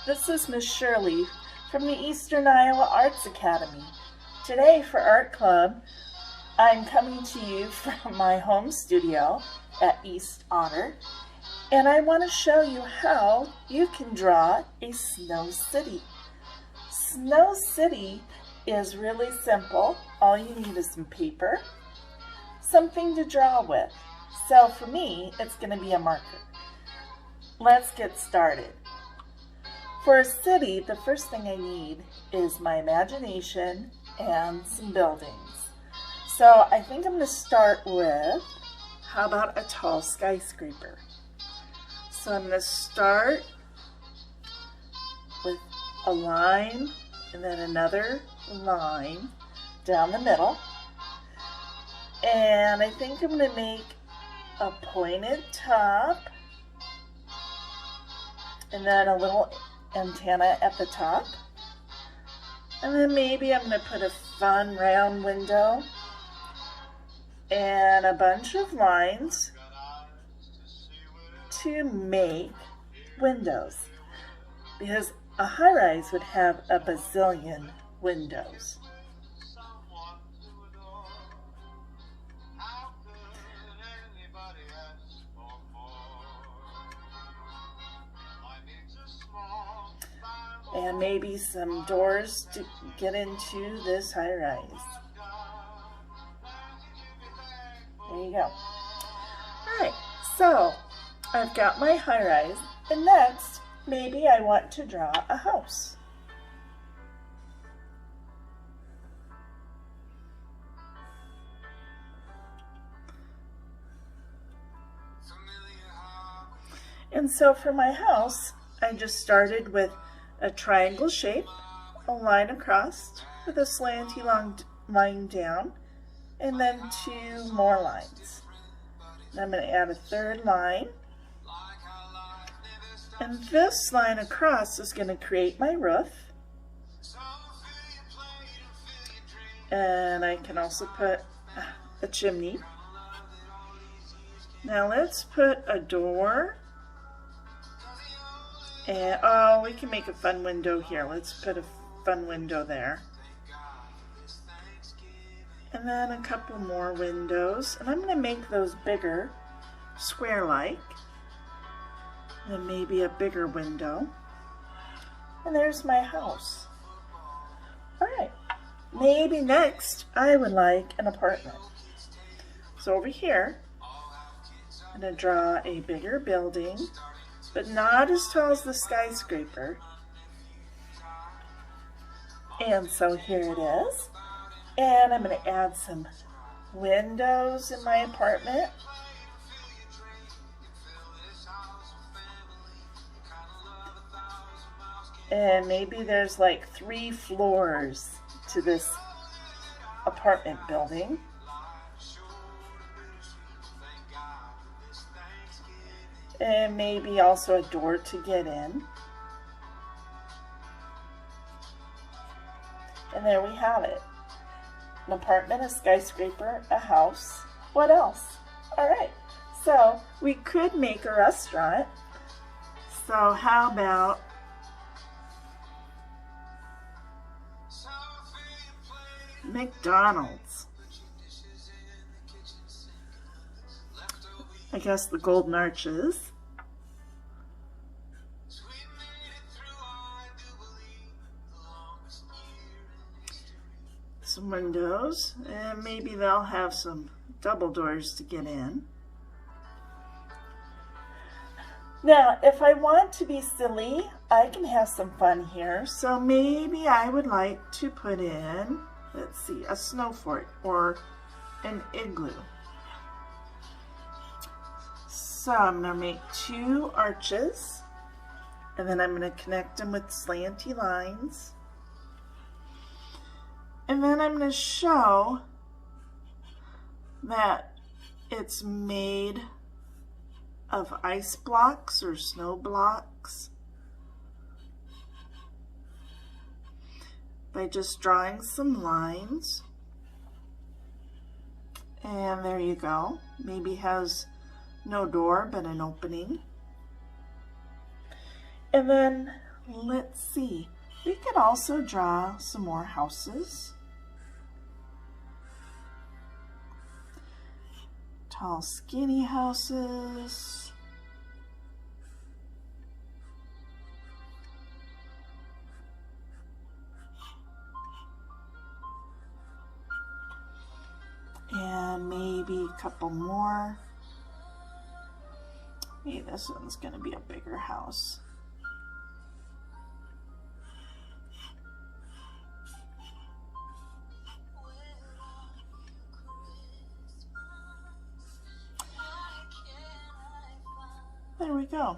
This is Miss Shirley from the Eastern Iowa Arts Academy. Today for Art Club, I'm coming to you from my home studio at East Otter, and I want to show you how you can draw a snow city. Snow city is really simple. All you need is some paper, something to draw with. So for me, it's going to be a marker. Let's get started. For a city, the first thing I need is my imagination and some buildings. So I think I'm going to start with, how about a tall skyscraper? So I'm going to start with a line and then another line down the middle. And I think I'm going to make a pointed top and then a little antenna at the top, and then maybe I'm going to put a fun round window and a bunch of lines to make windows, because a high-rise would have a bazillion windows. And maybe some doors to get into this high-rise. There you go. Alright, so I've got my high-rise, and next, maybe I want to draw a house. And so for my house, I just started with a triangle shape, a line across with a slanty long line down, and then 2 more lines. And I'm going to add a third line. And this line across is going to create my roof. And I can also put a chimney. Now let's put a door. And, oh, we can make a fun window here. Let's put a fun window there. And then a couple more windows. And I'm going to make those bigger, square-like. And maybe a bigger window. And there's my house. Alright. Maybe next I would like an apartment. So over here, I'm going to draw a bigger building, but not as tall as the skyscraper. And so here it is. And I'm going to add some windows in my apartment. And maybe there's like 3 floors to this apartment building. And maybe also a door to get in. And there we have it. An apartment, a skyscraper, a house. What else? Alright, so we could make a restaurant. So how about McDonald's? I guess the golden arches. Some windows, and maybe they'll have some double doors to get in. Now, if I want to be silly, I can have some fun here. So maybe I would like to put in, let's see, a snow fort or an igloo. So I'm going to make 2 arches, and then I'm going to connect them with slanty lines. And then I'm going to show that it's made of ice blocks or snow blocks by just drawing some lines. And there you go. Maybe has no door but an opening. And then let's see. We could also draw some more houses. Tall, skinny houses. And maybe a couple more. Maybe this one's going to be a bigger house. There we go.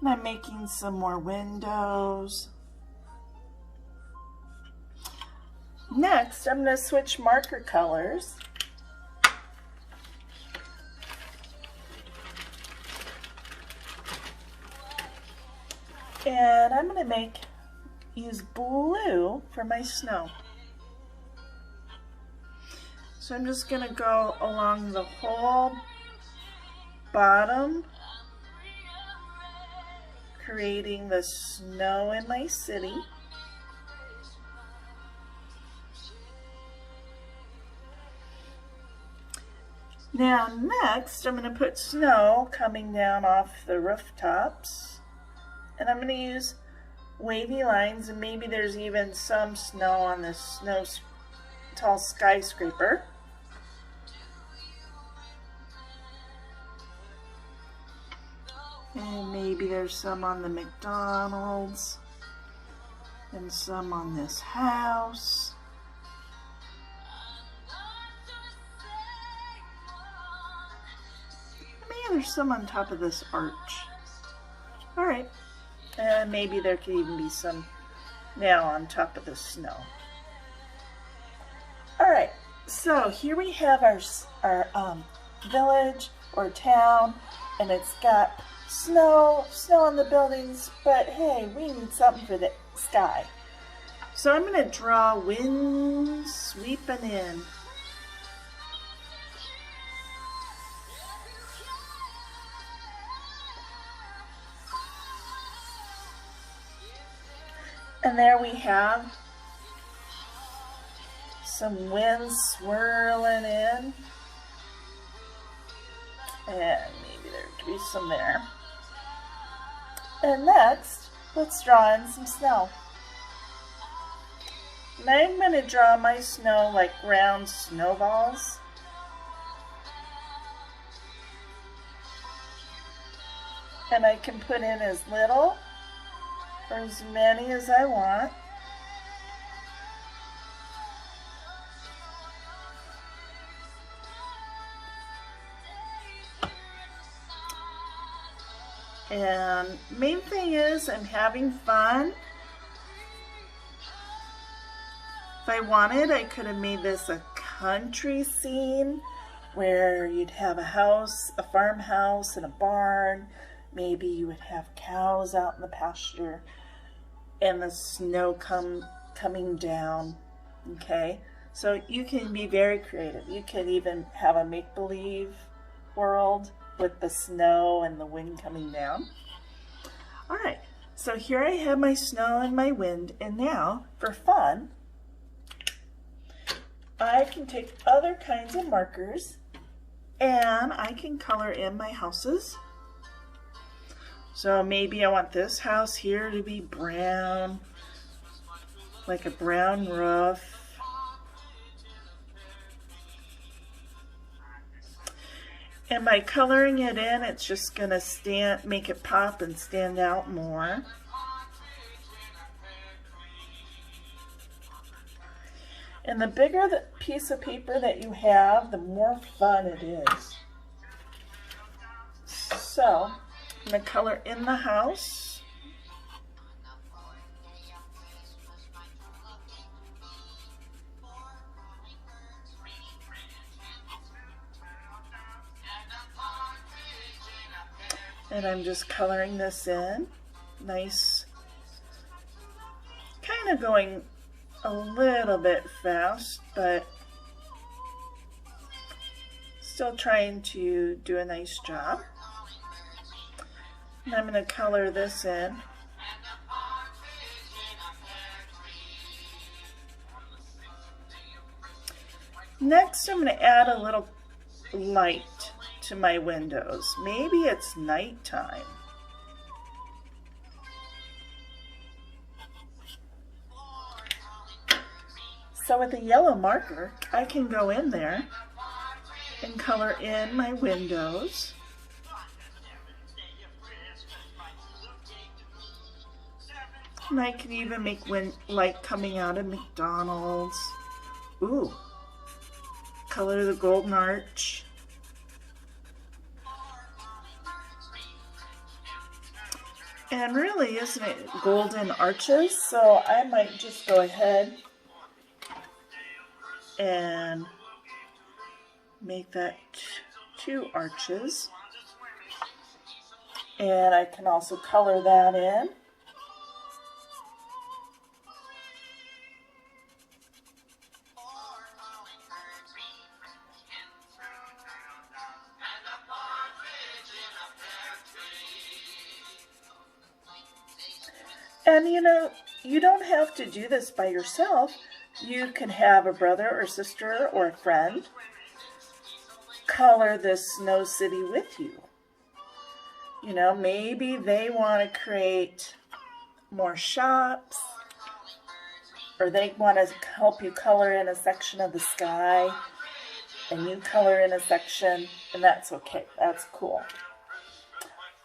And I'm making some more windows. Next, I'm going to switch marker colors. And I'm going to use blue for my snow. So I'm just going to go along the whole bottom, creating the snow in my city. Now next, I'm going to put snow coming down off the rooftops. And I'm going to use wavy lines, and maybe there's even some snow on this tall skyscraper. And maybe there's some on the McDonald's and some on this house. Maybe there's some on top of this arch. Alright, and maybe there could even be some now on top of the snow. Alright, so here we have our village or town, and it's got snow on the buildings, but hey, we need something for the sky. So I'm going to draw wind sweeping in. And there we have some wind swirling in. And maybe there could be some there. And next, let's draw in some snow. And I'm going to draw my snow like round snowballs. And I can put in as little or as many as I want. And main thing is I'm having fun. If I wanted, I could have made this a country scene where you'd have a house, a farmhouse, and a barn. Maybe you would have cows out in the pasture and the snow coming down. Okay, so you can be very creative. You could even have a make-believe world with the snow and the wind coming down. All right, so here I have my snow and my wind, and now for fun, I can take other kinds of markers and I can color in my houses. So maybe I want this house here to be brown, like a brown roof. And by coloring it in, it's just going to make it pop and stand out more. And the bigger the piece of paper that you have, the more fun it is. So, I'm going to color in the house. And I'm just coloring this in. Nice. Kind of going a little bit fast, but still trying to do a nice job. And I'm going to color this in. Next, I'm going to add a little light to my windows. Maybe it's nighttime. So with a yellow marker, I can go in there and color in my windows. And I can even make light coming out of McDonald's. Ooh. Color the golden arch. And really, isn't it golden arches? So I might just go ahead and make that 2 arches. And I can also color that in. And you know, you don't have to do this by yourself. You can have a brother or sister or a friend color this snow city with you. You know, maybe they want to create more shops, or they want to help you color in a section of the sky, and you color in a section, and that's okay. That's cool.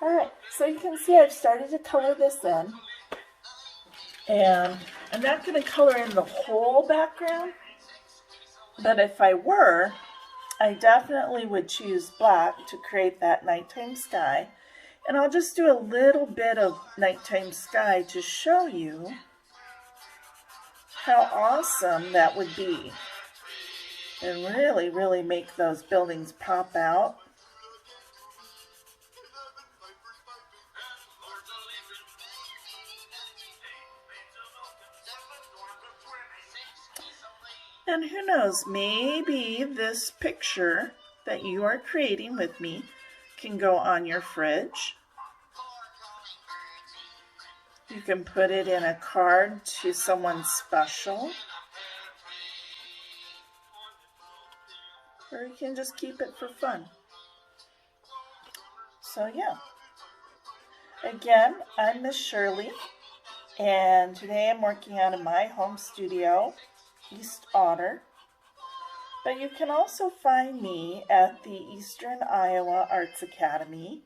All right, so you can see I've started to color this in. And I'm not going to color in the whole background, but if I were, I definitely would choose black to create that nighttime sky. And I'll just do a little bit of nighttime sky to show you how awesome that would be. And really, really make those buildings pop out. And who knows, maybe this picture that you are creating with me can go on your fridge. You can put it in a card to someone special. Or you can just keep it for fun. So yeah. Again, I'm Miss Shirley, and today I'm working out of my home studio, East Otter. But you can also find me at the Eastern Iowa Arts Academy